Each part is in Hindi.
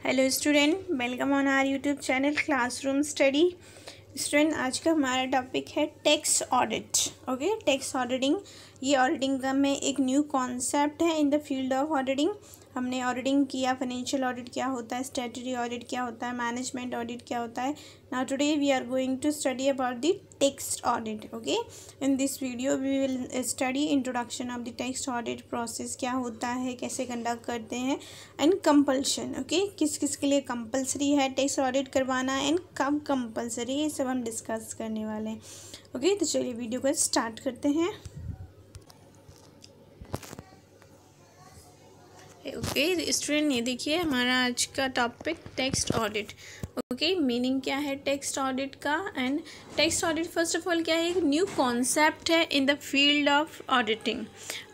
Hello student, welcome on our YouTube channel classroom study. Student, आज का हमारा टॉपिक है tax audit. Okay, tax auditing, ये ऑडिटिंग का में एक न्यू कॉन्सेप्ट है in the field of auditing. हमने ऑडिटिंग किया, फाइनेंशियल ऑडिट क्या होता है, स्टैट्यूटरी ऑडिट क्या होता है, मैनेजमेंट ऑडिट क्या होता है। Now today we are going to study about the tax audit. Okay, in this video we will study introduction of the tax audit process, क्या होता है, कैसे कंडक्ट करते हैं, एंड कंपल्शन। ओके, किस किस के लिए कंपल्सरी है टैक्स ऑडिट करवाना एंड कब कंपल्सरी, ये सब हम डिस्कस करने वाले हैं। ओके, तो चलिए वीडियो को स्टार्ट करते हैं। ओके स्टूडेंट, ये देखिए हमारा आज का topic tax audit. Okay, meaning क्या है टैक्स ऑडिट का, and tax audit first of all क्या है, एक न्यू कॉन्सेप्ट है in the field of auditing.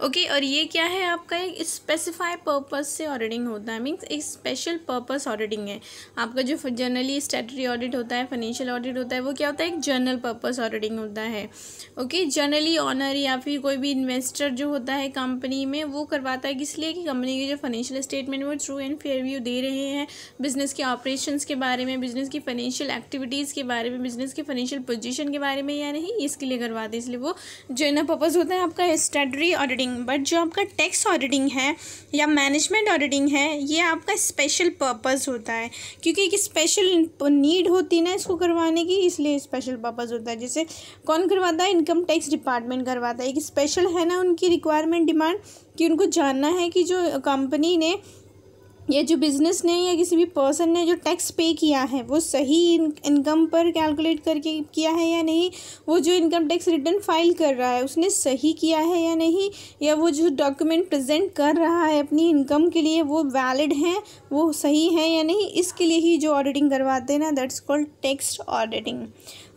Okay, और ये क्या है, आपका एक स्पेसिफाई पर्पस से ऑडिटिंग होता है, मीन्स एक स्पेशल पर्पस ऑडिटिंग है। आपका जो जनरली स्टैट्यूटरी ऑडिट होता है, फाइनेंशियल ऑडिट होता है, वो क्या होता है, एक जनरल पर्पस ऑडिटिंग होता है। ओके, जनरली ऑनर या फिर कोई भी इन्वेस्टर जो होता है कंपनी में, वो करवाता है किस लिए कि कंपनी की जो फाइनेंशियल स्टेटमेंट वो ट्रू एंड फेयर व्यू दे रहे हैं, बिजनेस के ऑपरेशंस के बारे में, बिजनेस की फाइनेंशियल एक्टिविटीज़ के बारे में, बिजनेस की फाइनेंशियल पोजीशन के बारे में या नहीं, इसके लिए करवाते हैं। इसलिए वो जनरल पर्पस होता है आपका स्टैट्यूटरी ऑडिटिंग। बट जो आपका टैक्स ऑडिटिंग है या मैनेजमेंट ऑडिटिंग है, ये आपका स्पेशल पर्पस होता है, क्योंकि एक स्पेशल नीड होती है ना इसको करवाने की, इसलिए स्पेशल पर्पस होता है। जैसे कौन करवाता है, इनकम टैक्स डिपार्टमेंट करवाता है। एक स्पेशल है ना उनकी रिक्वायरमेंट, डिमांड, कि उनको जानना है कि जो कंपनी ने या जो बिज़नेस ने या किसी भी पर्सन ने जो टैक्स पे किया है वो सही इनकम पर कैलकुलेट करके किया है या नहीं, वो जो इनकम टैक्स रिटर्न फाइल कर रहा है उसने सही किया है या नहीं, या वो जो डॉक्यूमेंट प्रेजेंट कर रहा है अपनी इनकम के लिए वो वैलिड हैं, वो सही है या नहीं। इसके लिए ही जो ऑडिटिंग करवाते हैं ना, that's called tax auditing.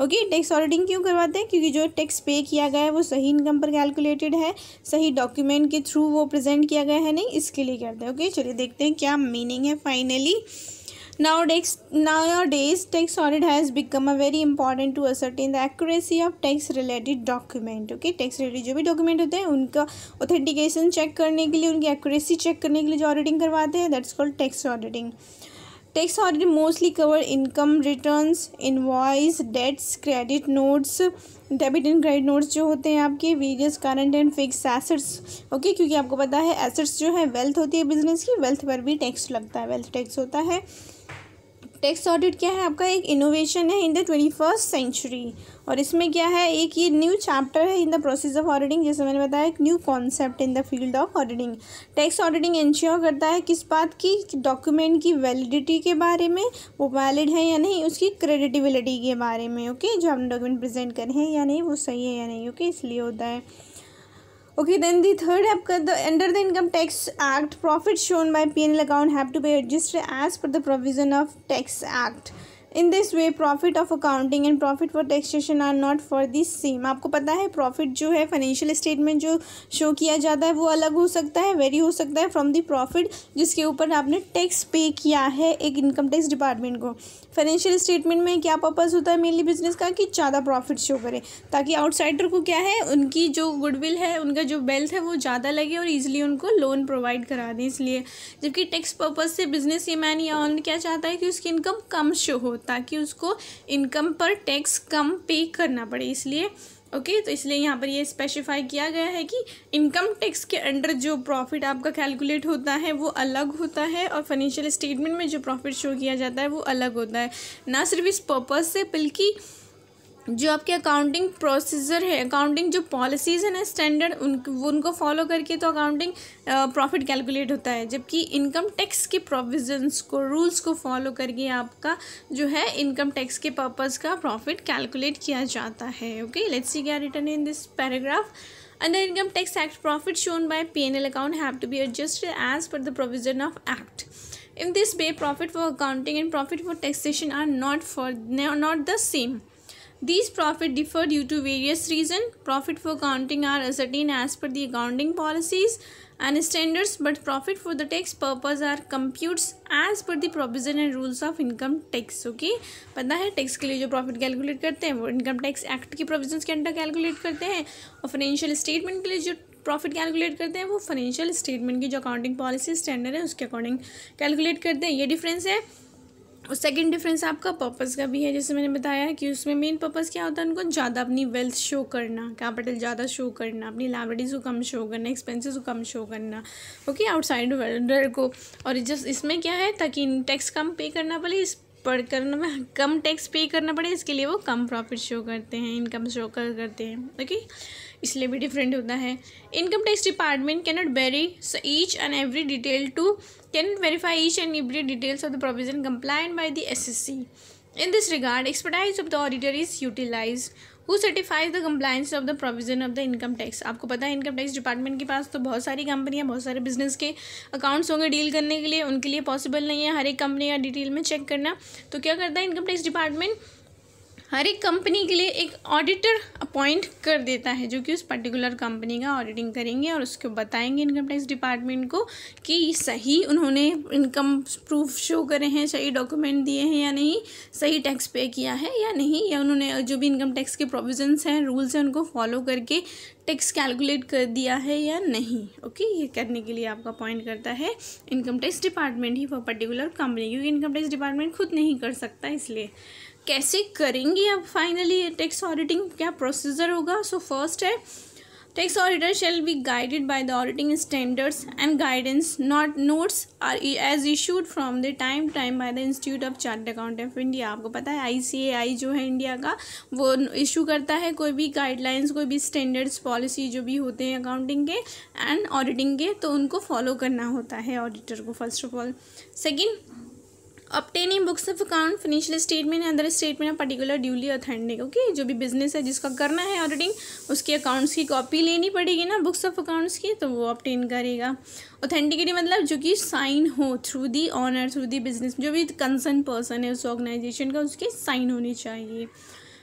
Okay, tax auditing क्यों करवाते हैं, क्योंकि जो टैक्स पे किया गया है वो सही इनकम पर कैलकुलेटेड है, सही डॉक्यूमेंट के थ्रू वो प्रेजेंट किया गया है नहीं, इसके लिए करते हैं। ओके, चलिए देखते हैं क्या मीनिंग है finally. Nowadays, tax audit has become a very important to ascertain the accuracy of tax related document. Okay, tax related जो भी डॉक्यूमेंट होते हैं उनका ऑथेंटिकेशन चेक करने के लिए, उनकी एक्यूरेसी चेक करने के लिए जो ऑडिटिंग करवाते हैं, that's called tax auditing. Tax audit mostly cover income returns, invoice, dates, credit notes, debit and credit notes जो होते हैं आपके, various current and fix assets. Okay, क्योंकि आपको पता है एसेट्स जो है वेल्थ होती है बिजनेस की, वेल्थ पर भी टैक्स लगता है, वेल्थ टैक्स होता है। टैक्स ऑडिट क्या है, आपका एक इनोवेशन है इन द 21st सेंचुरी, और इसमें क्या है, एक ये न्यू चैप्टर है in the process of auditing. जैसे मैंने बताया, एक new concept in the field of auditing. Tax auditing ensure करता है किस बात की, डॉक्यूमेंट की वैलिडिटी के बारे में, वो वैलिड है या नहीं, उसकी क्रेडिटेबिलिटी के बारे में। ओके, जो हमने डॉक्यूमेंट प्रेजेंट करे हैं या नहीं वो सही है या नहीं। ओके, इसलिए होता है। Okay, then the third आपका under the income tax act, profit shown by P&L account have to be adjusted as per the provision of tax act. In this way, profit of accounting and profit for taxation are not for the same. आपको पता है प्रॉफिट जो है फाइनेंशियल स्टेटमेंट जो शो किया जाता है वो अलग हो सकता है, वेरी हो सकता है फ्रॉम द प्रॉफिट जिसके ऊपर आपने टैक्स पे किया है एक इनकम टैक्स डिपार्टमेंट को। फाइनेंशियल स्टेटमेंट में क्या पर्पस होता है मेनली बिजनेस का, कि ज़्यादा प्रॉफिट शो करे, ताकि आउटसाइडर को क्या है, उनकी जो गुडविल है, उनका जो वेल्थ है वो ज़्यादा लगे और ईजिली उनको लोन प्रोवाइड करा दें, इसलिए। जबकि टैक्स पर्पज से बिजनेस मैन या ऑनर क्या चाहता है कि उसकी इनकम कम शो हो, ताकि उसको इनकम पर टैक्स कम पे करना पड़े, इसलिए। ओके, तो इसलिए यहाँ पर ये स्पेसिफाई किया गया है कि इनकम टैक्स के अंडर जो प्रॉफिट आपका कैलकुलेट होता है वो अलग होता है, और फाइनेंशियल स्टेटमेंट में जो प्रॉफिट शो किया जाता है वो अलग होता है। ना सिर्फ इस पर्पस से, बल्कि जो आपके अकाउंटिंग प्रोसीजर है, अकाउंटिंग जो पॉलिसीज़ है ना स्टैंडर्ड, उनको फॉलो करके तो अकाउंटिंग प्रॉफिट कैलकुलेट होता है। जबकि इनकम टैक्स के प्रोविजंस को, रूल्स को फॉलो करके आपका जो है इनकम टैक्स के पर्पज़ का प्रॉफिट कैलकुलेट किया जाता है। ओके, लेट्स सी क्या written in this paragraph. Under Income Tax Act, profit shown by P&L account have to be adjusted as per the provision of Act. In this way, profit for accounting and profit for taxation are not the same. These profit differ due to various reasons. Profit for accounting are ascertained as per the accounting policies and standards, but profit for the tax purpose are computes as per the provision and rules of income tax. Okay, पता है टैक्स के लिए जो प्रॉफिट कैलकुलेट करते हैं वो इनकम टैक्स एक्ट की प्रोविजंस के अंडर कैलकुलेट करते हैं, और फाइनेंशियल स्टेटमेंट के लिए जो प्रॉफिट कैलकुलेट करते हैं वो फाइनेंशियल स्टेटमेंट की जो अकाउंटिंग पॉलिसी स्टैंडर्ड है उसके अकॉर्डिंग कैलकुलेट करते हैं, ये डिफरेंस है। और सेकंड डिफरेंस आपका पर्पस का भी है, जैसे मैंने बताया कि उसमें मेन पर्पस क्या होता है, उनको ज़्यादा अपनी वेल्थ शो करना, कैपिटल ज़्यादा शो करना, अपनी लायबिलिटीज़ को कम शो करना, एक्सपेंसेस को कम शो करना, ओके, आउटसाइड वेंडर को। और जस्ट इसमें क्या है, ताकि टैक्स कम पे करना पड़े, इस पर करने में कम टैक्स पे करना पड़े, इसके लिए वो कम प्रॉफिट शो करते हैं, इनकम शो करते हैं, ओके, इसलिए भी डिफरेंट होता है। Income tax department cannot very each and every detail to can verify each and every details of the provision complied by the SSC। In this regard expertise of the auditor is utilise who certifies the compliance of the provision of the income tax. आपको पता है इनकम टैक्स डिपार्टमेंट के पास तो बहुत सारी कंपनियां, बहुत सारे बिजनेस के अकाउंट्स होंगे डील करने के लिए, उनके लिए पॉसिबल नहीं है हर एक कंपनी का डिटेल में चेक करना। तो क्या करता है इनकम टैक्स डिपार्टमेंट, हर एक कंपनी के लिए एक ऑडिटर अपॉइंट कर देता है जो कि उस पर्टिकुलर कंपनी का ऑडिटिंग करेंगे और उसको बताएंगे इनकम टैक्स डिपार्टमेंट को कि सही उन्होंने इनकम प्रूफ शो करे हैं, सही डॉक्यूमेंट दिए हैं या नहीं, सही टैक्स पे किया है या नहीं, या उन्होंने जो भी इनकम टैक्स के प्रोविजंस हैं, रूल्स हैं, उनको फॉलो करके टैक्स कैलकुलेट कर दिया है या नहीं, ओके। ये करने के लिए आपका अपॉइंट करता है इनकम टैक्स डिपार्टमेंट ही फॉर पर्टिकुलर कंपनी, क्योंकि इनकम टैक्स डिपार्टमेंट खुद नहीं कर सकता। इसलिए कैसे करेंगे अब फाइनली टैक्स ऑडिटिंग, क्या प्रोसीजर होगा। सो फर्स्ट है tax auditor shall be guided by the auditing standards and guidance notes are as issued from the time by the Institute of Chartered Accountant of India. आपको पता है ICAI जो है इंडिया का, वो इशू करता है कोई भी गाइडलाइंस, कोई भी स्टैंडर्ड्स पॉलिसी जो भी होते हैं अकाउंटिंग के एंड ऑडिटिंग के, तो उनको फॉलो करना होता है ऑडिटर को first of all. Second, obtaining books of account, financial statement and other statement are particular duly authentic, okay. जो भी बिजनेस है जिसका करना है ऑडिटिंग, उसके अकाउंट्स की कॉपी लेनी पड़ेगी ना बुक्स ऑफ अकाउंट्स की, तो वो ऑब्टेन करेगा। ऑथेंटिसिटी मतलब जो कि साइन हो through the owner, through the business, जो भी कंसर्न पर्सन है उस ऑर्गेनाइजेशन का, उसके साइन होनी चाहिए।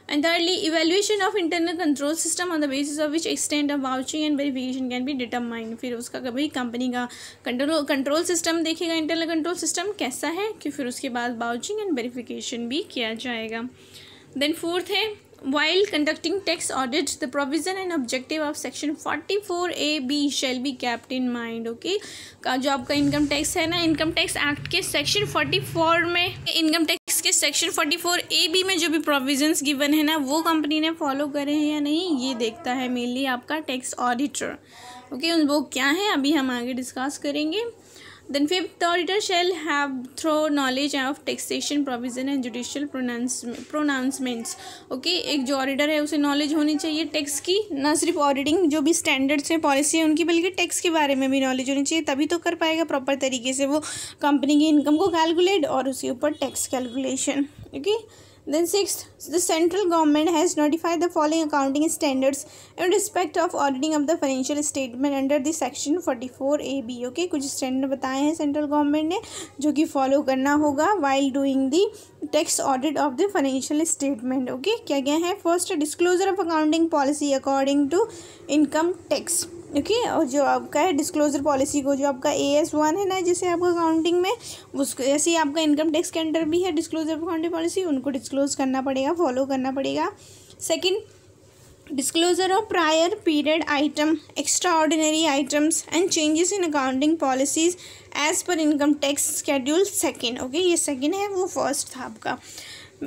And thirdly, evaluation of internal control system on the basis of which extent of vouching and verification can be determined। फिर उसका कभी कंपनी का कंट्रोल सिस्टम देखेगा, इंटरनल कंट्रोल सिस्टम कैसा है, कि फिर उसके बाद वाउचिंग एंड वेरिफिकेशन भी किया जाएगा। देन फोर्थ है while conducting tax audit the provision and objective of section 44A(b) shall be kept in mind, okay. जो आपका इनकम टैक्स है ना, इनकम टैक्स एक्ट के सेक्शन 44 में, इनकम टैक्स के सेक्शन 44A(b) में जो भी प्रोविजंस गिवन है ना, वो कंपनी ने फॉलो करे हैं या नहीं, ये देखता है मेनली आपका टैक्स ऑडिटर, ओके। वो क्या है अभी हम आगे डिस्कस करेंगे। Then fifth, the auditor shall have thorough knowledge of taxation provision and judicial pronouncements, okay। एक जो ऑडिटर है उसे नॉलेज होनी चाहिए टैक्स की, ना सिर्फ ऑडिटिंग जो भी स्टैंडर्ड्स हैं, पॉलिसी है उनकी, बल्कि टैक्स के बारे में भी नॉलेज होनी चाहिए, तभी तो कर पाएगा प्रॉपर तरीके से वो कंपनी की इनकम को कैलकुलेट और उसके ऊपर tax calculation, okay. Then sixth, the central government has notified the following accounting standards in respect of auditing of the financial statement under the section 44A(b), okay। कुछ स्टैंडर्ड बताए हैं सेंट्रल गवर्नमेंट ने जो कि फॉलो करना होगा while doing the tax audit of the financial statement, okay। क्या क्या है, first disclosure of accounting policy according to income tax, okay. और जो आपका है डिस्क्लोजर पॉलिसी को, जो आपका AS1 है ना, जैसे आपका अकाउंटिंग में, उसको ऐसे ही आपका इनकम टैक्स के अंडर भी है डिस्क्लोजर ऑफ अकाउंटिंग पॉलिसी, उनको डिस्क्लोज करना पड़ेगा, फॉलो करना पड़ेगा। Second, disclosure of prior period item, extraordinary items and changes in accounting policies as per income tax schedule second, okay. ये सेकेंड है, वो फर्स्ट था आपका,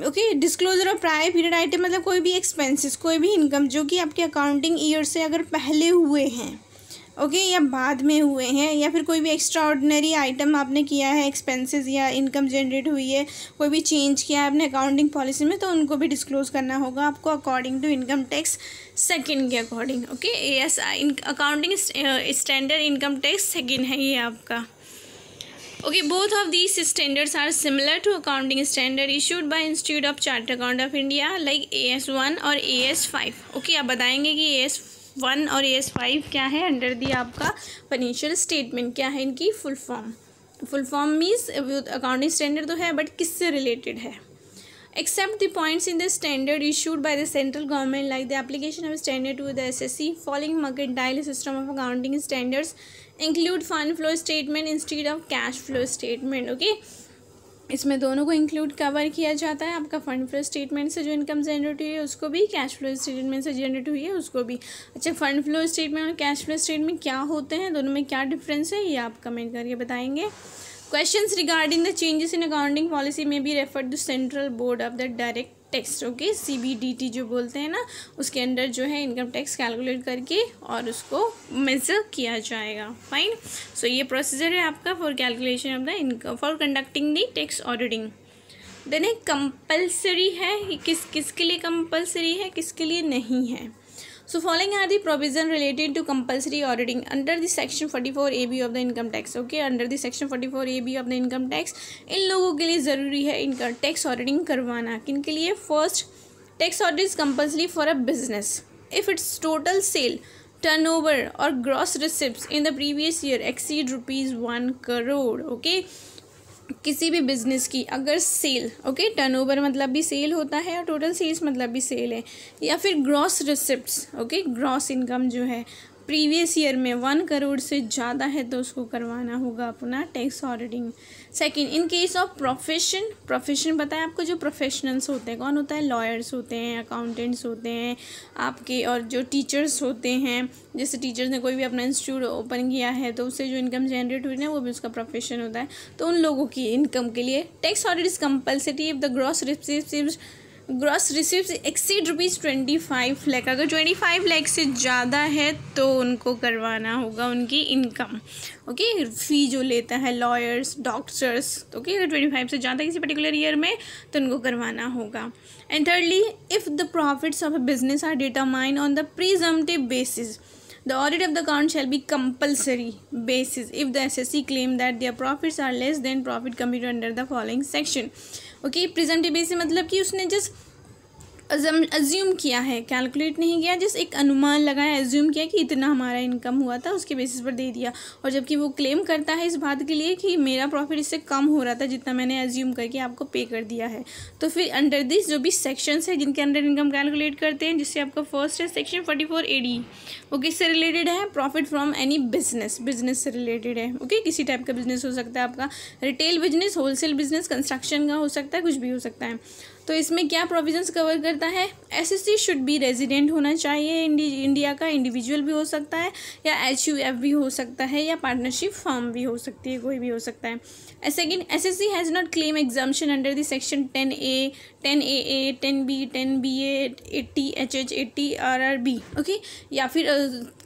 okay. Disclosure of prior period item मतलब कोई भी एक्सपेंसेस, कोई भी इनकम जो कि आपके अकाउंटिंग ईयर से अगर पहले हुए हैं, ओके, या बाद में हुए हैं, या फिर कोई भी एक्स्ट्रा ऑर्डिनरी आइटम आपने किया है, एक्सपेंसेस या इनकम जनरेट हुई है, कोई भी चेंज किया है अपने अकाउंटिंग पॉलिसी में, तो उनको भी डिस्क्लोज करना होगा आपको according to income tax second के according, okay. ASI accounting standard income tax second है ये आपका, okay। Both of these standards are similar to accounting standard issued by Institute of Chartered Account of India like AS1 और AS5, okay। आप बताएंगे कि AS1 और AS5 क्या है अंडर दी आपका फाइनेंशियल स्टेटमेंट, क्या है इनकी full form means accounting standard तो है बट किससे रिलेटेड है। Except the points in the standard issued by the central government like the application of standard to the SSC, following mercantile system of accounting standards include fund flow statement instead of cash flow statement, okay। इसमें दोनों को इंक्लूड कवर किया जाता है। आपका फंड फ्लो स्टेटमेंट से जो इनकम जनरेट हुई है उसको भी, कैश फ्लो स्टेटमेंट से जनरेट हुई है उसको भी। अच्छा, फंड फ्लो स्टेटमेंट और कैश फ्लो स्टेटमेंट क्या होते हैं, दोनों में क्या डिफरेंस है, ये आप कमेंट करके बताएंगे। Questions regarding the changes in accounting policy में be referred to central board of the direct tax, okay, CBDT जो बोलते हैं ना, उसके अंडर जो है इनकम टैक्स कैलकुलेट करके और उसको मेजर किया जाएगा। फाइन, सो ये प्रोसीजर है आपका for calculation of the income for conducting the tax auditing. Then एक कंपल्सरी है, किसके लिए कंपल्सरी है, किसके लिए नहीं है। So following are the provision related to compulsory auditing under the section 44AB of the income tax, okay, under the section 44AB of the income tax इन लोगों के लिए ज़रूरी है इनका टैक्स ऑडिटिंग करवाना। किन के लिए? First, tax audit is compulsory for a business if it's total sale, turnover और gross receipts in the previous year exceed ₹1 crore, okay. किसी भी बिजनेस की अगर सेल, ओके, टर्नओवर मतलब भी सेल होता है और टोटल सेल्स मतलब भी सेल है, या फिर gross receipts, okay, gross income जो है प्रीवियस ईयर में 1 करोड़ से ज़्यादा है तो उसको करवाना होगा अपना tax auditing. Second, in case of profession पता है आपको, जो प्रोफेशनल्स होते हैं कौन होता है, लॉयर्स होते हैं, अकाउंटेंट्स होते हैं आपके, और जो टीचर्स होते हैं, जैसे टीचर्स ने कोई भी अपना इंस्टीट्यूट ओपन किया है तो उससे जो इनकम जनरेट हुई ना वो भी उसका प्रोफेशन होता है। तो उन लोगों की इनकम के लिए tax audit is compulsory if the gross receives exceed ₹25 lakh, अगर 25 लाख से ज़्यादा है तो उनको करवाना होगा उनकी इनकम, ओके, फ़ी जो लेता है लॉयर्स, डॉक्टर्स, ओके, अगर 25 से ज़्यादा किसी पर्टिकुलर ईयर में तो उनको करवाना होगा। And thirdly, if the profits of a business are determined on the presumptive basis, the audit of the account shall be compulsory basis if the assessee claim that their profits are less than profit computed under the following section, okay। presumptive basis मतलब कि उसने जस्ट अज्यूम किया है, कैलकुलेट नहीं किया, जस्ट एक अनुमान लगाया, अज्यूम किया कि इतना हमारा इनकम हुआ था, उसके बेसिस पर दे दिया। और जबकि वो क्लेम करता है इस बात के लिए कि मेरा प्रॉफिट इससे कम हो रहा था जितना मैंने अज्यूम करके आपको पे कर दिया है, तो फिर अंडर दिस जो भी सेक्शंस है जिनके अंडर इनकम कैलकुलेट करते हैं, जिससे आपका फर्स्ट है सेक्शन 44AD, वो किससे रिलेटेड है, प्रॉफिट फ्रॉम एनी बिजनेस से रिलेटेड है, ओके। किसी टाइप का बिजनेस हो सकता है आपका, retail business, wholesale business, construction का हो सकता है, कुछ भी हो सकता है। तो इसमें क्या प्रोविजंस कवर करता है, एसएससी शुड बी रेजिडेंट होना चाहिए इंडिया का, इंडिविजुअल भी हो सकता है या HUF भी हो सकता है या पार्टनरशिप फर्म भी हो सकती है, कोई भी हो सकता है। Second, SSC has not claim exemption under the section 10A, 10AA, 10B, 10BA, 80 HH, 80 RRB, okay. या फिर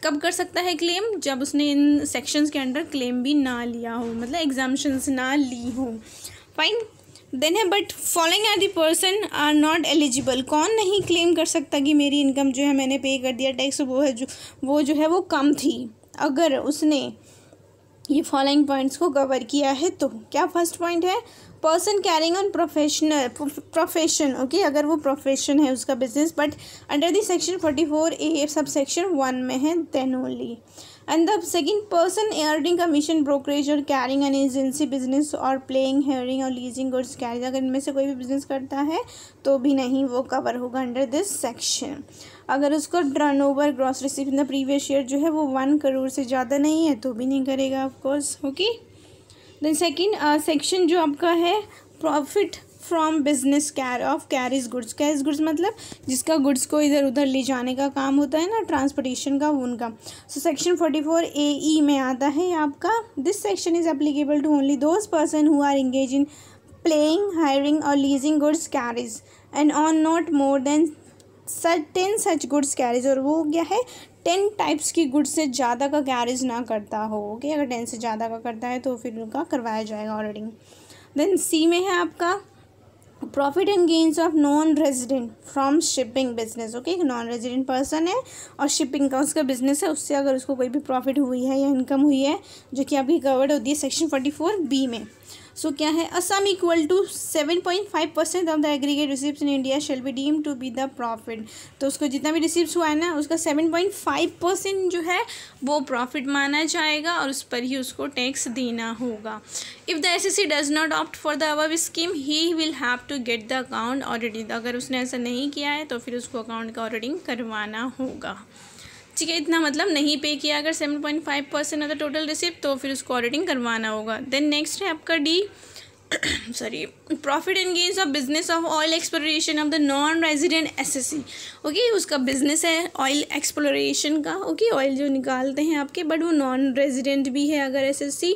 कब कर सकता है क्लेम, जब उसने इन सेक्शंस के अंडर क्लेम भी ना लिया हो, मतलब एग्जाम्पशंस ना ली हो। फाइन, देन है but following are the person are not eligible, कौन नहीं क्लेम कर सकता कि मेरी इनकम जो है मैंने पे कर दिया टैक्स, वो जो है वो कम थी, अगर उसने ये फॉलोइंग पॉइंट्स को कवर किया है तो। क्या फर्स्ट पॉइंट है, person carrying on profession, okay, अगर वो प्रोफेशन है उसका business but under the section 44A sub section 1 में है, then only. And the second, person earning commission, brokerage और कैरिंग एन एजेंसी बिजनेस और प्लेइंग, हेयरिंग और लीजिंग गुड्स कैरिज, अगर इनमें से कोई भी बिजनेस करता है तो भी नहीं वो कवर होगा अंडर दिस सेक्शन। अगर उसको turnover, gross receipt in the previous year जो है वो 1 करोड़ से ज़्यादा नहीं है तो भी नहीं करेगा of course, okay. Then second section जो आपका है, profit from business carries goods मतलब जिसका गुड्स को इधर उधर ले जाने का काम होता है ना, ट्रांसपोर्टेशन का, उनका। सो सेक्शन 44AE में आता है आपका, this section is applicable to only those person who are engage in playing, hiring और leasing goods carriages and on not more than 10 such goods carriages, और वो क्या है 10 टाइप्स की गुड्स से ज़्यादा का कैरीज ना करता हो, ओके। अगर 10 से ज़्यादा का करता है तो फिर उनका करवाया जाएगा ऑडिटिंग। देन सी में है आपका profit and gains of non resident from shipping business, okay. Non resident person है और शिपिंग का उसका बिजनेस है, उससे अगर उसको कोई भी प्रॉफिट हुई है या इनकम हुई है जो कि आपकी कवर्ड होती है सेक्शन 44B में। सो क्या है, a sum equal to 7.5% of the aggregate receipts in India shall be deemed to be the profit, तो उसको जितना भी रिसिप्ट्स हुआ है ना उसका 7.5% जो है वो प्रॉफिट माना जाएगा और उस पर ही उसको टैक्स देना होगा। If the SSC does not opt for the above scheme he will have to get the account audited, अगर उसने ऐसा नहीं किया है तो फिर उसको अकाउंट का ऑडिटिंग करवाना होगा, ठीक है। इतना मतलब नहीं पे किया अगर 7.5% ऑफ द टोटल रिसिप्ट तो फिर उसको ऑडिटिंग करवाना होगा। देन नेक्स्ट है आपका D, sorry, profit and gains of business of oil exploration of the non-resident SSC. Okay, उसका बिजनेस है ऑयल एक्सप्लोरेशन का. ओके, ऑयल जो निकालते हैं आपके, बट वो नॉन रेजिडेंट भी है अगर SSC,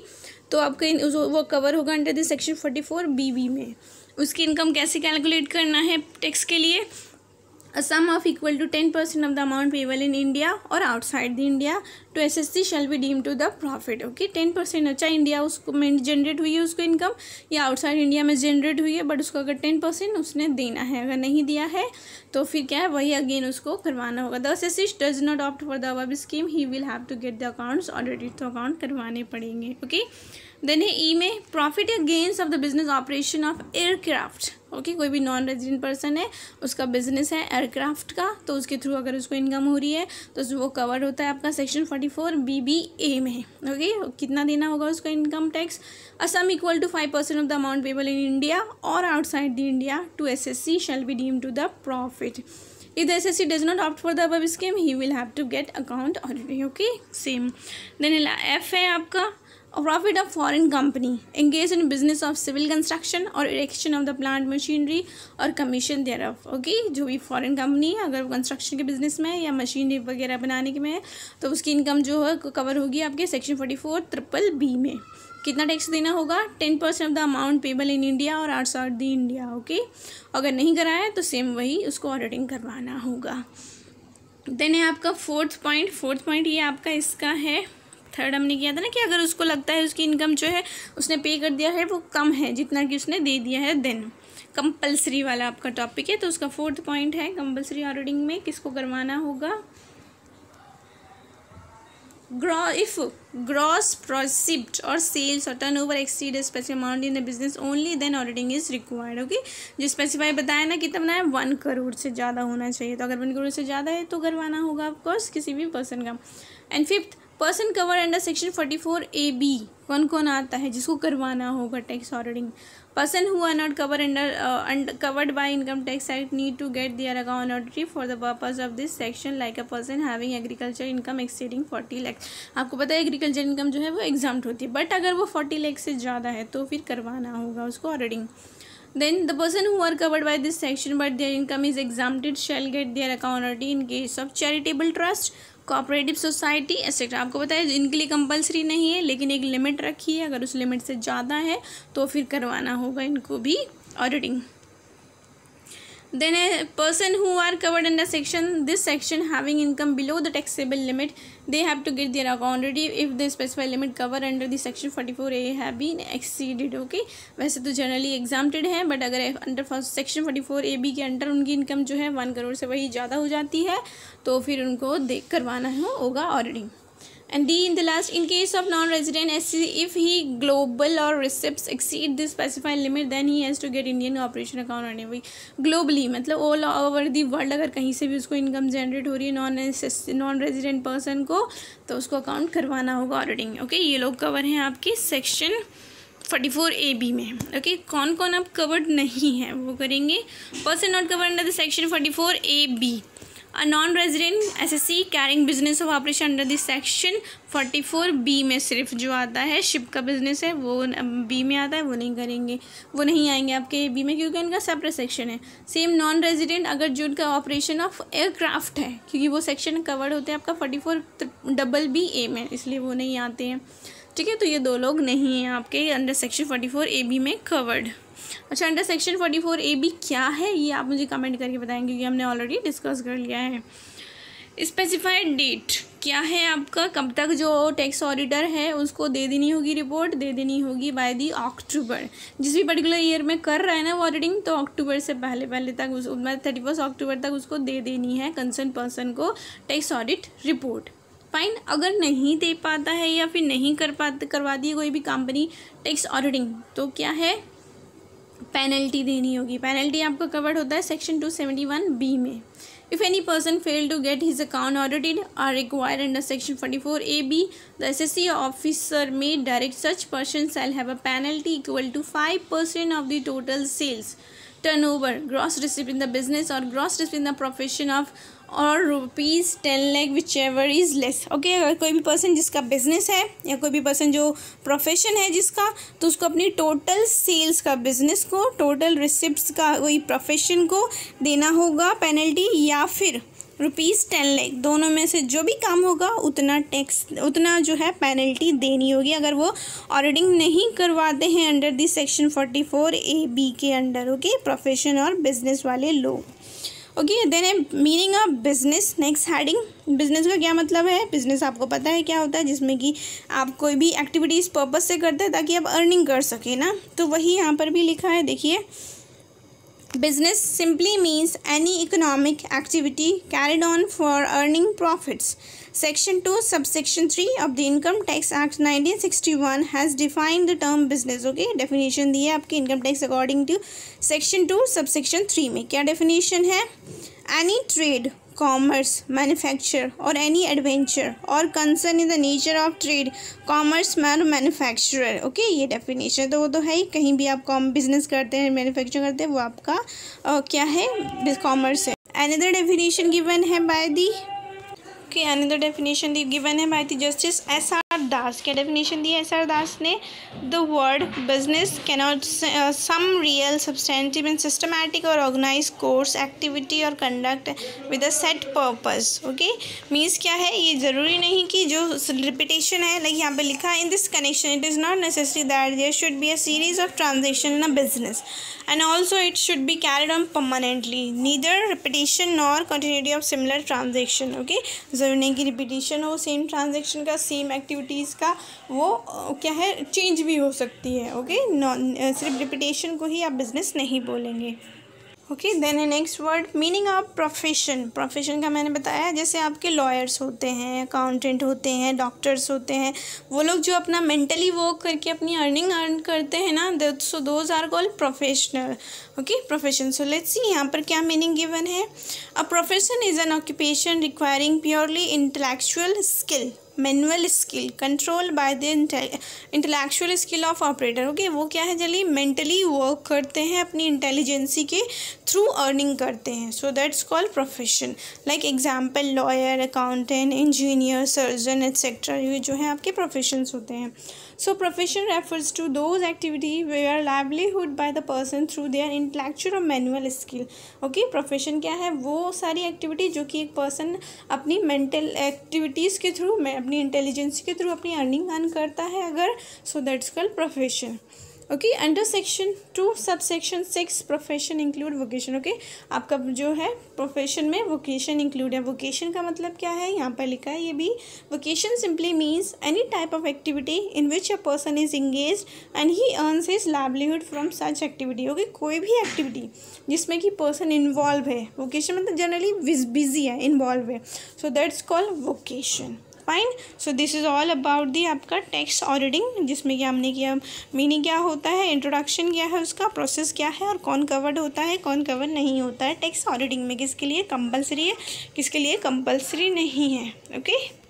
तो आपका वो कवर होगा अंडर द सेक्शन 44BB में. उसकी इनकम कैसे कैलकुलेट करना है टैक्स के लिए? A sum of equal to 10% of the amount payable in India or outside the India to SSC shall be deemed to the profit. Okay, 10%. अच्छा, इंडिया उसको में जनरेट हुई है उसको इनकम, या आउटसाइड इंडिया में जनरेट हुई है, बट उसको अगर 10% उसने देना है. अगर नहीं दिया है तो फिर क्या है, वही अगेन उसको करवाना होगा. The SSC does not opt for the above scheme, he will have to get the accounts audited, तो अकाउंट करवाने पड़ेंगे. ओके, देन है ई में प्रॉफिट या gains of the business operation of aircraft. Okay, कोई भी नॉन रेजिडेंट पर्सन है, उसका बिजनेस है एयरक्राफ्ट का, तो उसके थ्रू अगर उसको इनकम हो रही है तो वो कवर होता है आपका सेक्शन 44BBA में. ओके, कितना देना होगा उसको income tax? A sum equal to 5% of the amount payable in India और outside the India to SSC shall be deemed to the profit. If the SSC does not opt for the above scheme, he will have to get account audited. Okay, same. Then F है आपका profit of foreign company engage in business of civil construction और erection of the plant machinery और कमीशन देयर ऑफ. ओके, जो भी फॉरेन कंपनी है अगर कंस्ट्रक्शन के बिजनेस में है या मशीनरी वगैरह बनाने के में है, तो उसकी इनकम जो है कवर होगी आपके सेक्शन 44BBB में. कितना टैक्स देना होगा? 10% of the amount payable in India और आउटसाइड द इंडिया. ओके, अगर नहीं कराया है तो सेम वही उसको ऑडिटिंग करवाना होगा. देन है आपका फोर्थ पॉइंट ये आपका इसका है. थर्ड हमने किया था ना कि अगर उसको लगता है उसकी इनकम जो है उसने पे कर दिया है वो कम है जितना कि उसने दे दिया है, देन कंपलसरी वाला आपका टॉपिक है. तो उसका फोर्थ पॉइंट है कंपलसरी ऑडिटिंग में किसको करवाना होगा? If gross proceeds or sales or turnover exceed a specific amount in the business only, then auditing is required. Okay, जो स्पेसिफाई बताया ना कितना है 1 करोड़ से ज़्यादा होना चाहिए, तो अगर 1 करोड़ से ज़्यादा है तो करवाना होगा ऑफकोर्स किसी भी पर्सन का. And fifth, person cover under section 44AB कौन कौन आता है जिसको करवाना होगा tax auditing? Person who are not covered by income tax act need to get their account audited for the purpose of this section, like a person having agriculture income exceeding 40 lakhs. आपको पता है एग्रीकल्चर इनकम जो है वो एग्जाम्प्ट होती है, बट अगर वो 40 लाख से ज़्यादा है तो फिर करवाना होगा उसको auditing. Then the person who are covered by this section but their income is exempted shall get their account audited in case of charitable trust, cooperative society etcetera. आपको पता है इनके लिए कंपलसरी नहीं है, लेकिन एक लिमिट रखी है, अगर उस लिमिट से ज़्यादा है तो फिर करवाना होगा इनको भी auditing. Then a person who are covered under this section having income below the taxable limit, they have to get their account audited if the specified limit cover under the section 44A have been exceeded. Okay, वैसे तो जनरली एग्जाम्प्टेड है, बट अगर अंडर सेक्शन 44AB के अंडर उनकी इनकम जो है 1 करोड़ से वही ज़्यादा हो जाती है तो फिर उनको देख करवाना होगा auditing. And D in the last, in case of non-resident SC, if he global or receipts exceed the specified limit, then he has to get Indian Corporation Account audited. Globally मतलब ऑल ओवर दी वर्ल्ड अगर कहीं से भी उसको इनकम जनरेट हो रही है नॉन रेजिडेंट पर्सन को, तो उसको अकाउंट करवाना होगा ऑडिटिंग. ओके, ये लोग कवर हैं आपके सेक्शन 44AB में. ओके, कौन कौन अब कवर्ड नहीं है वो करेंगे. Person not covered under the section 44AB, A non-resident SSC carrying business of operation under this section 44B में सिर्फ जो आता है शिप का बिजनेस है वो बी में आता है, वो नहीं करेंगे, वो नहीं आएंगे आपके बी में क्योंकि उनका सेपरेट सेक्शन है. सेम नॉन रेजिडेंट अगर जो उनका ऑपरेशन ऑफ एयरक्राफ्ट है, क्योंकि वो सेक्शन कवर्ड होते हैं आपका 44BBA में, इसलिए वो नहीं आते हैं. ठीक है, तो ये दो लोग नहीं हैं आपके अंडर सेक्शन 44AB में कवर्ड. अच्छा, अंडर सेक्शन 44AB क्या है ये आप मुझे कमेंट करके बताएंगे क्योंकि हमने ऑलरेडी डिस्कस कर लिया है. स्पेसिफाइड डेट क्या है आपका, कब तक जो टैक्स ऑडिटर है उसको दे देनी होगी रिपोर्ट, दे देनी होगी बाय दी अक्टूबर. जिस भी पर्टिकुलर ईयर में कर रहा है ना वो ऑडिटिंग, तो अक्टूबर से पहले तक उस 31 अक्टूबर तक उसको दे देनी है कंसर्न पर्सन को टैक्स ऑडिट रिपोर्ट. फाइन, अगर नहीं दे पाता है या फिर नहीं करवा दी कोई भी कंपनी टैक्स ऑडिटिंग, तो क्या है, पेनल्टी देनी होगी. पेनल्टी आपका कवर्ड होता है सेक्शन 271B में. If any person fail to get his account audited are required under section 44AB, the SSC officer may direct such person shall have a penalty equal to 5% of the total sales turnover, gross receipt in the business or gross receipt in the profession of और ₹10 lakh which ever is less. Okay, अगर कोई भी पर्सन जिसका बिजनेस है या कोई भी पर्सन जो प्रोफेशन है जिसका, तो उसको अपनी टोटल सेल्स का, बिजनेस को टोटल रिसिप्ट्स का कोई प्रोफेशन को देना होगा पेनल्टी, या फिर ₹10 लाख, दोनों में से जो भी काम होगा उतना टैक्स, उतना जो है पेनल्टी देनी होगी अगर वो ऑडिटिंग नहीं करवाते हैं अंडर दी सेक्शन 44A(b) के अंडर। ओके, प्रोफेशन और बिजनेस वाले लोग। ओके, देन है meaning of business. Next heading, business का क्या मतलब है। बिजनेस आपको पता है क्या होता है, जिसमें कि आप कोई भी एक्टिविटीज़ पर्पज से करते हैं ताकि आप अर्निंग कर सकें ना, तो वही यहाँ पर भी लिखा है। देखिए, business simply means any economic activity carried on for earning profits. Section 2 subsection 3 of the Income Tax Act 1961 has defined the term business. Okay, definition दी है आपके income tax according to section 2 subsection 3 में। क्या डेफिनेशन है। एनी ट्रेड, कॉमर्स, मैन्युफैक्चर और एनी एडवेंचर और concern in the nature of trade, commerce, man, manufacturer. Okay, ये डेफिनेशन तो वो तो है ही, कहीं भी आप बिजनेस करते हैं, मैन्युफैक्चर करते हैं, वो आपका क्या है, कॉमर्स है। अनदर डेफिनेशन गिवन है by the, another definition given है by the justice SR Das. क्या डेफिनेशन दी है SR दास ने। The word business cannot some real substantive and systematic or organise course activity or conduct with a set purpose. Okay, means क्या है, ये ज़रूरी नहीं कि जो रिपीटेशन है, लाइक यहाँ पे लिखा है, in this connection it is not necessary that there should be a series of transaction in a business and also it should be carried on permanently, neither repetition nor continuity of similar transaction. Okay, ज़रूरी नहीं कि रिपीटिशन हो सेम ट्रांजेक्शन का, सेम एक्टिविटीज़ का, वो क्या है, चेंज भी हो सकती है। ओके, सिर्फ रिपीटेशन को ही आप बिजनेस नहीं बोलेंगे। ओके, देन है next word, meaning of profession. Profession का मैंने बताया, जैसे आपके लॉयर्स होते हैं, अकाउंटेंट होते हैं, डॉक्टर्स होते हैं, वो लोग जो अपना मेंटली वर्क करके अपनी अर्न करते हैं ना, so those are called professional. Okay, profession. So let's see यहाँ पर क्या मीनिंग गिवन है। A profession is an occupation requiring purely intellectual skill, manual skill control by the intellectual skill of operator. Okay, वो क्या है, जल्दी मेंटली वर्क करते हैं, अपनी इंटेलिजेंसी के थ्रू अर्निंग करते हैं, so that's called profession. Like example lawyer, accountant, engineer, surgeon etcetera, ये जो है आपके प्रोफेशंस होते हैं। So profession refers to those activity where livelihood by the person through their intellectual और मैनुअल स्किल। ओके, प्रोफेशन क्या है, वो सारी एक्टिविटी जो कि एक पर्सन अपनी मेंटल एक्टिविटीज़ के थ्रू, अपनी इंटेलिजेंस के थ्रू अपनी अर्निंग करता है अगर, so that's called profession. Okay, under section 2 subsection 6 profession include vocation. Okay, आपका जो है प्रोफेशन में वोकेशन इंक्लूड है। वोकेशन का मतलब क्या है, यहाँ पर लिखा है ये भी, vocation simply means any type of activity in which a person is engage and he earns his livelihood from such activity. Okay, कोई भी एक्टिविटी जिसमें कि पर्सन इन्वॉल्व है, वोकेशन मतलब जनरली बिजी है, इन्वॉल्व है, so that's called vocation. Fine. So this is all about the आपका टैक्स ऑडिटिंग, जिसमें कि हमने किया मीनिंग क्या होता है, इंट्रोडक्शन क्या है, उसका प्रोसेस क्या है, और कौन कवर्ड होता है, कौन कवर नहीं होता है टैक्स ऑडिटिंग में, किसके लिए कंपलसरी है, किसके लिए कंपलसरी नहीं है। ओके।